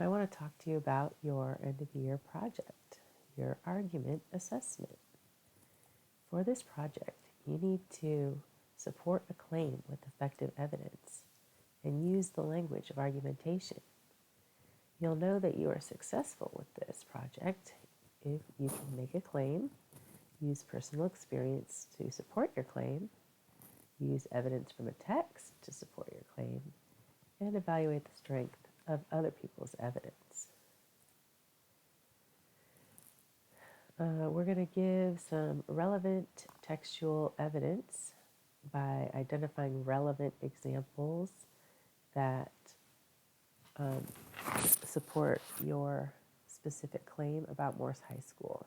I want to talk to you about your end of year project, your argument assessment. For this project, you need to support a claim with effective evidence and use the language of argumentation. You'll know that you are successful with this project if you can make a claim, use personal experience to support your claim, use evidence from a text to support your claim, and evaluate the strength of other people's evidence. We're going to give some relevant textual evidence by identifying relevant examples that support your specific claim about Morse High School.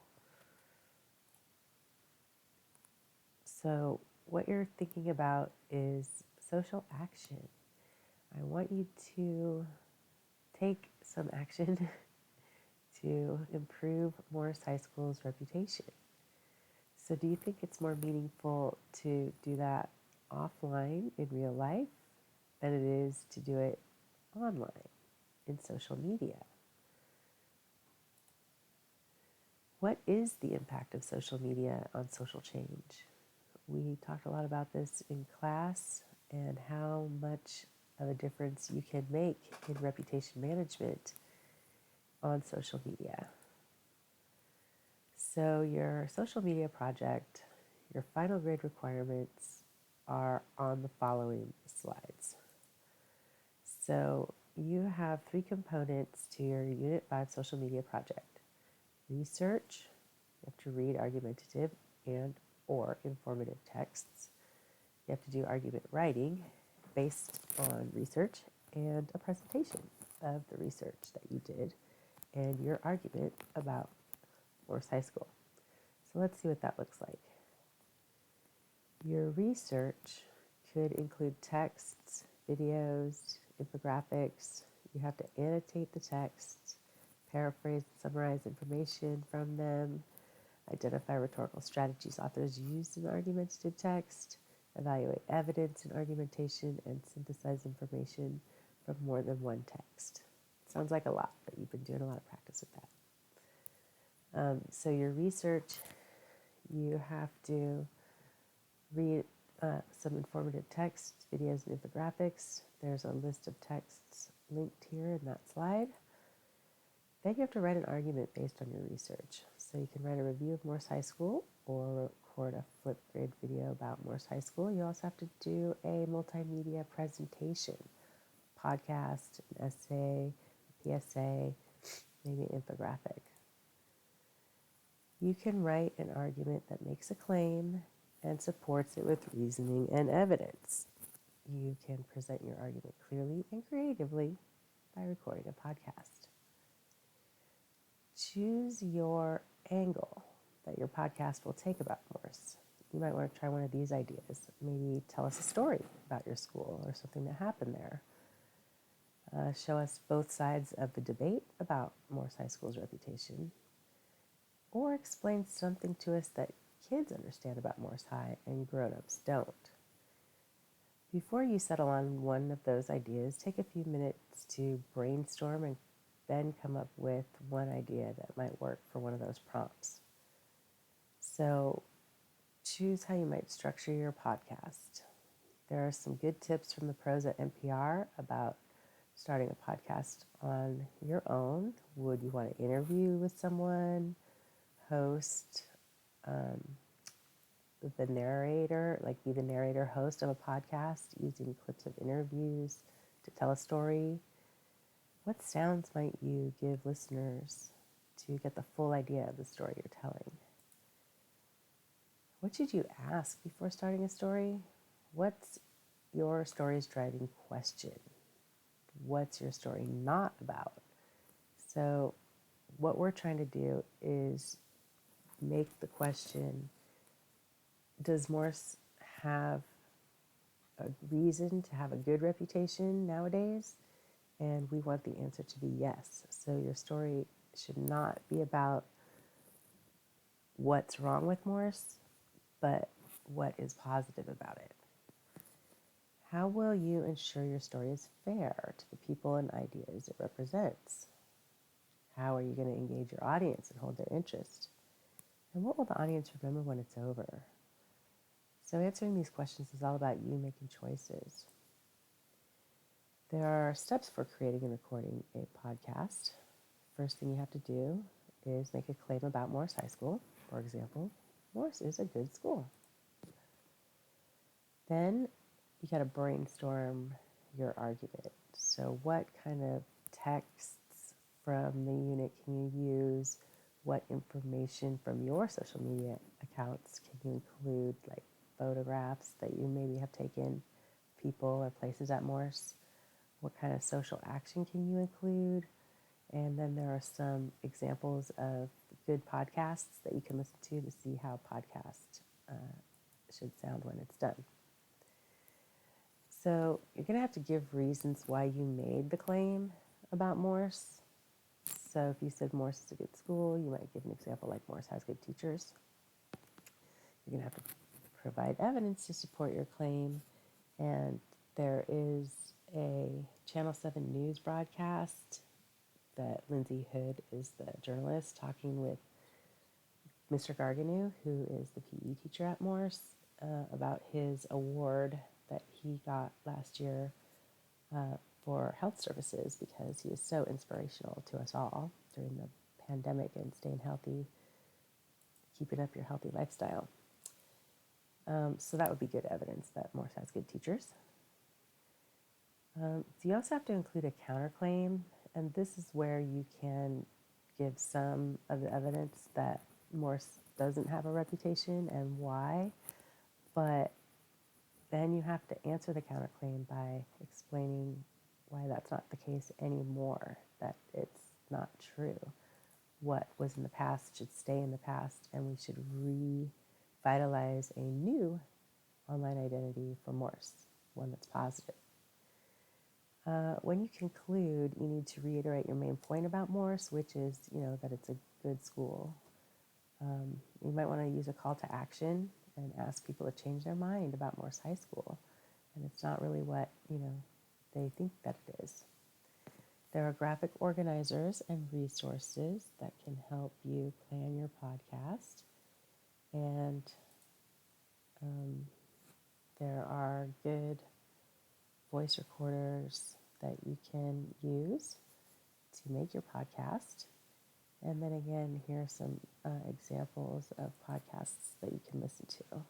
So what you're thinking about is social action. I want you to take some action to improve Morse High School's reputation. So do you think it's more meaningful to do that offline in real life than it is to do it online in social media? What is the impact of social media on social change? We talked a lot about this in class and how much of a difference you can make in reputation management on social media. So your social media project, your final grade requirements are on the following slides. So you have 3 components to your Unit 5 social media project. Research, you have to read argumentative and or informative texts. You have to do argument writing based on research and a presentation of the research that you did and your argument about Morse High School. So let's see what that looks like. Your research could include texts, videos, infographics. You have to annotate the texts, paraphrase and summarize information from them, identify rhetorical strategies authors used in argumentative text, evaluate evidence in argumentation, and synthesize information from more than one text. Sounds like a lot, but you've been doing a lot of practice with that. So your research, you have to read some informative texts, videos, and infographics. There's a list of texts linked here in that slide. Then you have to write an argument based on your research. So you can write a review of Morse High School or record a flip grid video about Morse High School. You also have to do a multimedia presentation, podcast, an essay, a PSA, maybe an infographic. You can write an argument that makes a claim and supports it with reasoning and evidence. You can present your argument clearly and creatively by recording a podcast. Choose your angle that your podcast will take about Morse. You might want to try one of these ideas. Maybe tell us a story about your school or something that happened there. Show us both sides of the debate about Morse High School's reputation. Or explain something to us that kids understand about Morse High and grown-ups don't. Before you settle on one of those ideas, take a few minutes to brainstorm and then come up with one idea that might work for one of those prompts. So choose how you might structure your podcast. There are some good tips from the pros at NPR about starting a podcast on your own. Would you want to interview with someone, host the narrator, like be the narrator host of a podcast using clips of interviews to tell a story? What sounds might you give listeners to get the full idea of the story you're telling? What should you ask before starting a story? What's your story's driving question? What's your story not about? So what we're trying to do is make the question, does Morse have a reason to have a good reputation nowadays? And we want the answer to be yes. So your story should not be about what's wrong with Morse, but what is positive about it. How will you ensure your story is fair to the people and ideas it represents? How are you going to engage your audience and hold their interest? And what will the audience remember when it's over? So answering these questions is all about you making choices. There are steps for creating and recording a podcast. First thing you have to do is make a claim about Morse High School. For example, Morse is a good school. Then you got to brainstorm your argument. So what kind of texts from the unit can you use? What information from your social media accounts can you include, like photographs that you maybe have taken people or places at Morse? What kind of social action can you include? And then there are some examples of good podcasts that you can listen to see how a podcast should sound when it's done. So you're going to have to give reasons why you made the claim about Morse. So if you said Morse is a good school, you might give an example like Morse has good teachers. You're going to have to provide evidence to support your claim. And there is a Channel 7 news broadcast that Lindsay Hood is the journalist talking with Mr. Garganew, who is the PE teacher at Morse, about his award that he got last year for health services because he is so inspirational to us all during the pandemic and staying healthy, keeping up your healthy lifestyle. So that would be good evidence that Morse has good teachers. So you also have to include a counterclaim, and this is where you can give some of the evidence that Morse doesn't have a reputation and why, but then you have to answer the counterclaim by explaining why that's not the case anymore, that it's not true. What was in the past should stay in the past, and we should revitalize a new online identity for Morse, one that's positive. When you conclude, you need to reiterate your main point about Morse, which is, that it's a good school. You might want to use a call to action and ask people to change their mind about Morse High School. And it's not really what, they think that it is. There are graphic organizers and resources that can help you plan your podcast. And there are good voice recorders that you can use to make your podcast. And then again, here are some examples of podcasts that you can listen to.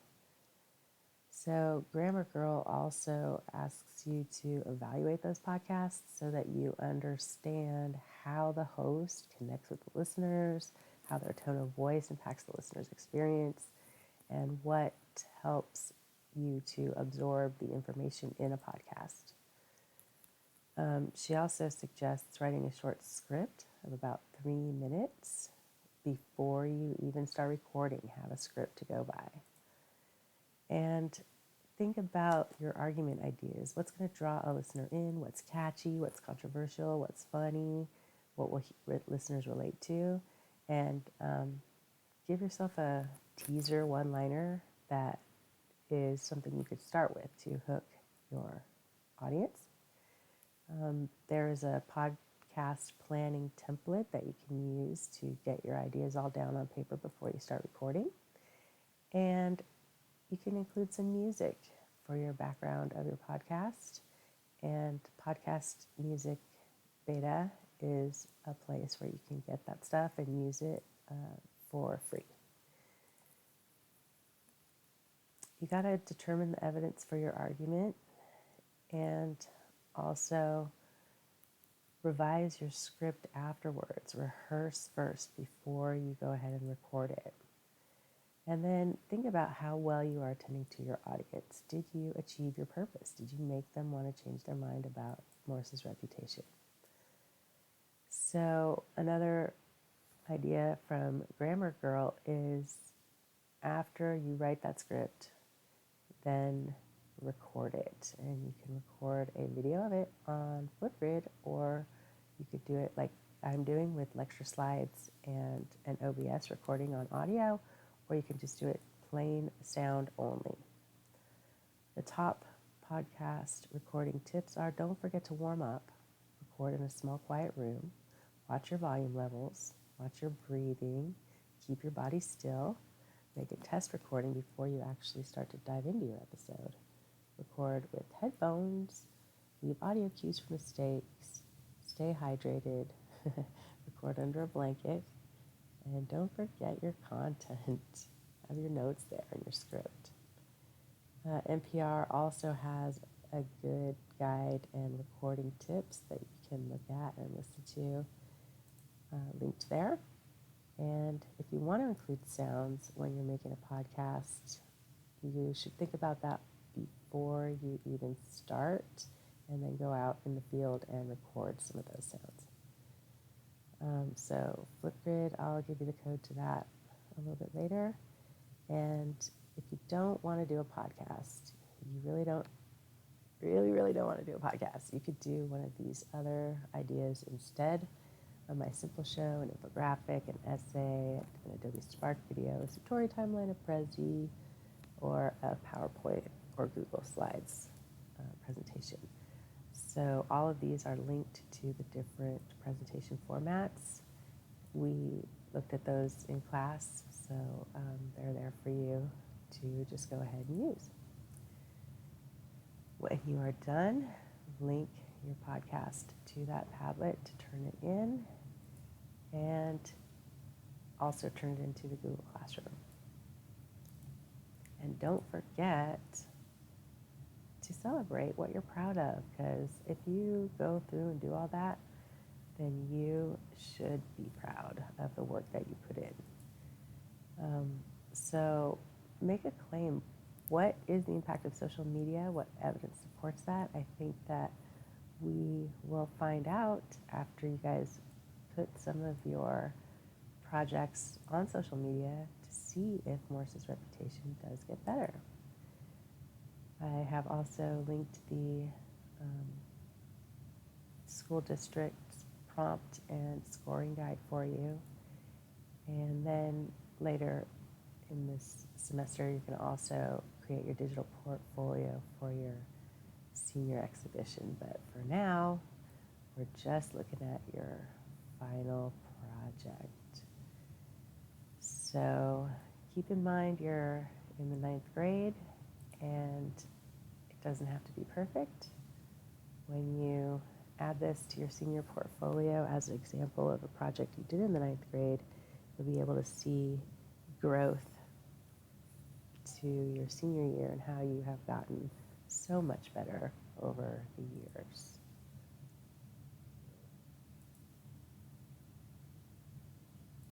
So Grammar Girl also asks you to evaluate those podcasts so that you understand how the host connects with the listeners, how their tone of voice impacts the listener's experience, and what helps you to absorb the information in a podcast. She also suggests writing a short script of about 3 minutes before you even start recording. Have a script to go by. And think about your argument ideas. What's going to draw a listener in? What's catchy? What's controversial? What's funny? What will listeners relate to? And give yourself a teaser one-liner that is something you could start with to hook your audience. There is a podcast planning template that you can use to get your ideas all down on paper before you start recording. And you can include some music for your background of your podcast. And Podcast Music Beta is a place where you can get that stuff and use it for free. You got to determine the evidence for your argument and also revise your script afterwards. Rehearse first before you go ahead and record it. And then think about how well you are attending to your audience. Did you achieve your purpose? Did you make them want to change their mind about Morse's reputation? So another idea from Grammar Girl is after you write that script, then record it. And you can record a video of it on Flipgrid, or you could do it like I'm doing with lecture slides and an OBS recording on audio, or you can just do it plain sound only. The top podcast recording tips are: don't forget to warm up, record in a small quiet room, Watch your volume levels, watch your breathing, keep your body still, make a test recording before you actually start to dive into your episode. Record with headphones, leave audio cues for mistakes, stay hydrated, record under a blanket, and don't forget your content. Have your notes there in your script. NPR also has a good guide and recording tips that you can look at and listen to, linked there. And if you want to include sounds when you're making a podcast, you should think about that before you even start, and then go out in the field and record some of those sounds. So Flipgrid, I'll give you the code to that a little bit later. And if you don't want to do a podcast, you really don't want to do a podcast, you could do one of these other ideas instead. On My Simple Show, an infographic, an essay, an Adobe Spark video, a story timeline, a Prezi, or a PowerPoint or Google Slides presentation. So all of these are linked to the different presentation formats. We looked at those in class, so they're there for you to just go ahead and use. When you are done, link your podcast to that Padlet to turn it in, and also turn it into the Google Classroom. And don't forget to celebrate what you're proud of, because if you go through and do all that, then you should be proud of the work that you put in. So make a claim. What is the impact of social media? What evidence supports that? I think that we will find out after you guys put some of your projects on social media to see if Morse's reputation does get better. I have also linked the school district's prompt and scoring guide for you. And then later in this semester, you can also create your digital portfolio for your senior exhibition. But for now, we're just looking at your final project. So keep in mind you're in the 9th grade, and it doesn't have to be perfect. When you add this to your senior portfolio as an example of a project you did in the 9th grade, you'll be able to see growth to your senior year and how you have gotten so much better over the years.